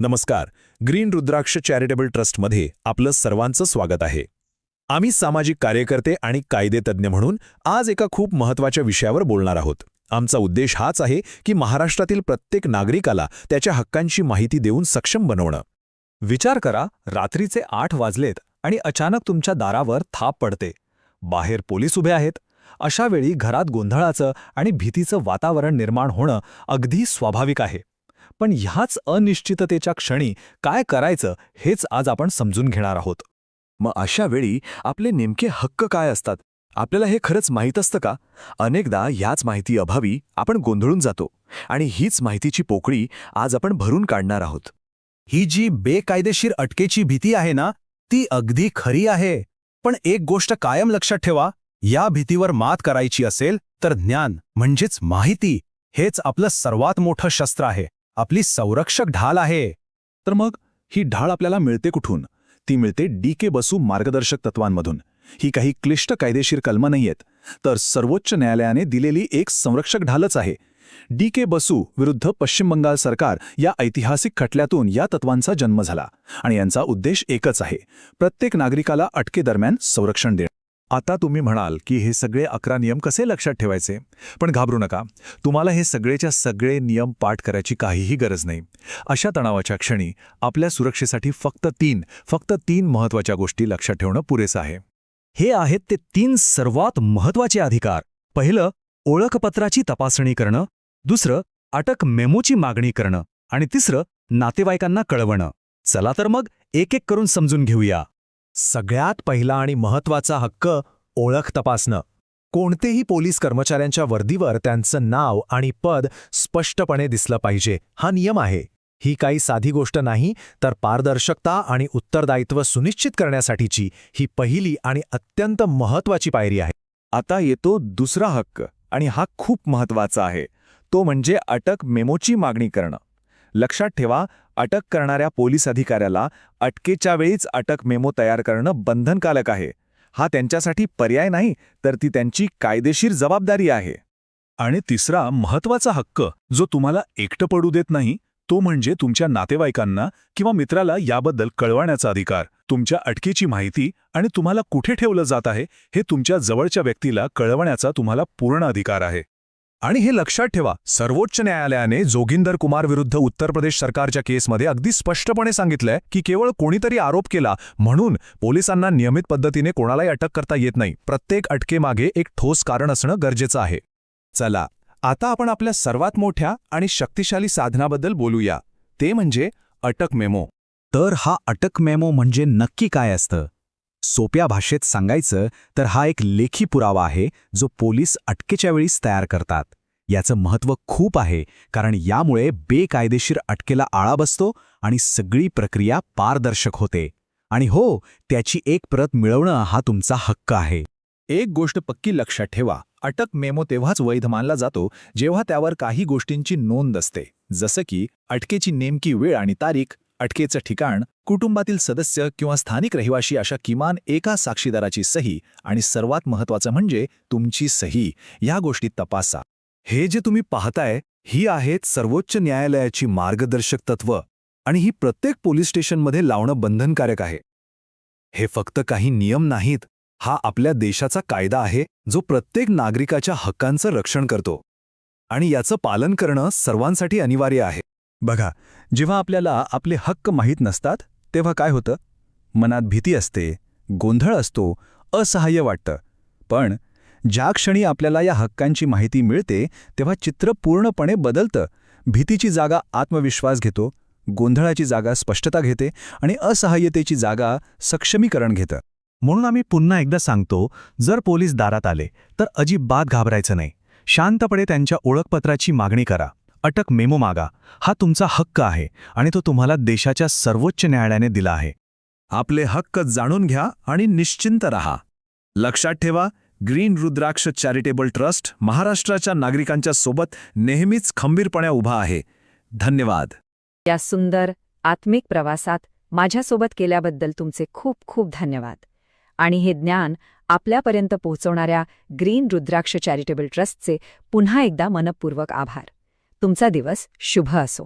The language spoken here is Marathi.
नमस्कार. ग्रीन रुद्राक्ष चॅरिटेबल ट्रस्टमध्ये आपलं सर्वांचं स्वागत आहे. आम्ही सामाजिक कार्यकर्ते आणि कायदेतज्ञ म्हणून आज एका खूप महत्त्वाच्या विषयावर बोलणार आहोत. आमचा उद्देश हाच आहे की महाराष्ट्रातील प्रत्येक नागरिकाला त्याच्या हक्कांची माहिती देऊन सक्षम बनवणं. विचार करा, रात्रीचे 8 वाजलेत आणि अचानक तुमच्या दारावर थाप पडते. बाहेर पोलीस उभे आहेत. अशा वेळी घरात गोंधळाचं आणि भीतीचं वातावरण निर्माण होणं अगदी स्वाभाविक आहे. पण ह्याच अनिश्चिततेच्या क्षणी काय करायचं हेच आज आपण समजून घेणार आहोत. मग अशा वेळी आपले नेमके हक्क काय असतात? आपल्याला हे खरंच माहीत असतं का? अनेकदा ह्याच माहिती अभावी आपण गोंधळून जातो आणि हीच माहितीची पोकळी आज आपण भरून काढणार आहोत. ही जी बेकायदेशीर अटकेची भीती आहे ना, ती अगदी खरी आहे. पण एक गोष्ट कायम लक्षात ठेवा, या भीतीवर मात करायची असेल तर ज्ञान म्हणजेच माहिती हेच आपलं सर्वात मोठं शस्त्र आहे, आपली संरक्षक ढाल आहे. तर मग ही ढाल आपल्याला मिळते कुठून? ती मिळते डी.के. बसू मार्गदर्शक तत्वांमधून. ही काही क्लिष्ट कायदेशीर कलमं नाहीयेत, तर सर्वोच्च न्यायालयाने दिलेली एक संरक्षक ढालच आहे. डी.के. बसू विरुद्ध पश्चिम बंगाल सरकार या ऐतिहासिक खटल्यातून या तत्वांचा जन्म झाला आणि यांचा उद्देश एकच आहे: प्रत्येक नागरिकाला अटकेदरम्यान संरक्षण देणं. आता तुम्ही म्हणाल की हे सगळे 11 नियम कसे लक्षात ठेवायचे? पण घाबरू नका, तुम्हाला हे सगळेच्या सगळे नियम पाठ करायची काहीही गरज नाही. अशा तणावाच्या क्षणी आपल्या सुरक्षेसाठी फक्त तीन महत्त्वाच्या गोष्टी लक्षात ठेवणं पुरेसं आहे. हे आहेत ते 3 सर्वात महत्त्वाचे अधिकार. पहिलं, ओळखपत्राची तपासणी करणं. दुसरं, अटक मेमोची मागणी करणं. आणि तिसरं, नातेवाईकांना कळवणं. चला तर मग एक एक करून समजून घेऊया. सगळ्यात पहिला आणि महत्त्वाचा हक्क, ओळख तपासणं. कोणतेही पोलीस कर्मचाऱ्यांच्या वर्दीवर त्यांचं नाव आणि पद स्पष्टपणे दिसलं पाहिजे, हा नियम आहे. ही काही साधी गोष्ट नाही, तर पारदर्शकता आणि उत्तरदायित्व सुनिश्चित करण्यासाठीची ही पहिली आणि अत्यंत महत्त्वाची पायरी आहे. आता येतो दुसरा हक्क, आणि हा खूप महत्त्वाचा आहे. तो म्हणजे अटक मेमोची मागणी करणं. लक्षात ठेवा, अटक करणाऱ्या पोलीस अधिकाऱ्याला अटकेच्या वेळीच अटक मेमो तयार करणं बंधनकारक आहे. हा त्यांच्यासाठी पर्याय नाही, तर ती त्यांची कायदेशीर जबाबदारी आहे. आणि तिसरा महत्त्वाचा हक्क, जो तुम्हाला एकटं पडू देत नाही, तो म्हणजे तुमच्या नातेवाईकांना किंवा मित्राला याबद्दल कळवण्याचा अधिकार. तुमच्या अटकेची माहिती आणि तुम्हाला कुठे ठेवलं जात आहे हे तुमच्या जवळच्या व्यक्तीला कळवण्याचा तुम्हाला पूर्ण अधिकार आहे. आणि हे लक्षात ठेवा, सर्वोच्च न्यायालयाने जोगिंदर कुमार विरुद्ध उत्तर प्रदेश सरकारच्या केसमध्ये अगदी स्पष्टपणे सांगितलंय की केवळ कोणीतरी आरोप केला म्हणून पोलिसांना नियमित पद्धतीने कोणालाही अटक करता येत नाही. प्रत्येक अटकेमागे एक ठोस कारण असणं गरजेचं आहे. चला, आता आपण आपल्या सर्वात मोठ्या आणि शक्तिशाली साधनाबद्दल बोलूया, ते म्हणजे अटक मेमो. तर हा अटक मेमो म्हणजे नक्की काय असतं? सोप्या भाषेत सांगायचं तर हा एक लेखी पुरावा आहे, जो पोलीस अटकेच्या वेळीस तयार करतात. याचं महत्त्व खूप आहे, कारण यामुळे बेकायदेशीर अटकेला आळा बसतो आणि सगळी प्रक्रिया पारदर्शक होते. आणि हो, त्याची एक प्रत मिळवणं हा तुमचा हक्क आहे. एक गोष्ट पक्की लक्षात ठेवा, अटक मेमो तेव्हाच वैध मानला जातो जेव्हा त्यावर काही गोष्टींची नोंद असते, जसं की अटकेची नेमकी वेळ आणि तारीख, अटकेचं ठिकाण, कुटुंबातील सदस्य किंवा स्थानिक रहिवाशी अशा किमान एका साक्षीदाराची सही, आणि सर्वात महत्त्वाचं म्हणजे तुमची सही. या गोष्टी तपासा. हे जे तुम्ही पाहताय, ही आहेत सर्वोच्च न्यायालयाची मार्गदर्शक तत्त्व, आणि ही प्रत्येक पोलीस स्टेशनमध्ये लावणं बंधनकारक आहे. हे फक्त काही नियम नाहीत, हा आपल्या देशाचा कायदा आहे, जो प्रत्येक नागरिकाच्या हक्कांचं रक्षण करतो. आणि याचं पालन करणं सर्वांसाठी अनिवार्य आहे. बघा, जेव्हा आपल्याला आपले हक्क माहीत नसतात तेव्हा काय होतं? मनात भीती असते, गोंधळ असतो, असहाय्य वाटतं. पण ज्या क्षणी आपल्याला या हक्कांची माहिती मिळते तेव्हा चित्र पूर्णपणे बदलतं. भीतीची जागा आत्मविश्वास घेतो, गोंधळाची जागा स्पष्टता घेते आणि असहाय्यतेची जागा सक्षमीकरण घेतं. म्हणून आम्ही पुन्हा एकदा सांगतो, जर पोलीस दारात आले तर अजिबात घाबरायचं नाही. शांतपणे त्यांच्या ओळखपत्राची मागणी करा, अटक मेमो मागा. हा तुमचा हक्क आहे आणि तो तुम्हाला देशाच्या सर्वोच्च न्यायालयाने दिला आहे. आपले हक्क जाणून घ्या आणि निश्चिंत रहा. लक्षात ठेवा, ग्रीन रुद्राक्ष चॅरिटेबल ट्रस्ट महाराष्ट्राच्या नागरिकांच्या सोबत नेहमीच खंबीरपणे उभा आहे. धन्यवाद. या सुंदर आत्मिक प्रवासात माझ्यासोबत केल्याबद्दल तुमचे खूप खूप धन्यवाद. आणि हे ज्ञान आपल्यापर्यंत पोहोचवणाऱ्या ग्रीन रुद्राक्ष चॅरिटेबल ट्रस्टचे पुन्हा एकदा मनपूर्वक आभार. तुमचा दिवस शुभ असो.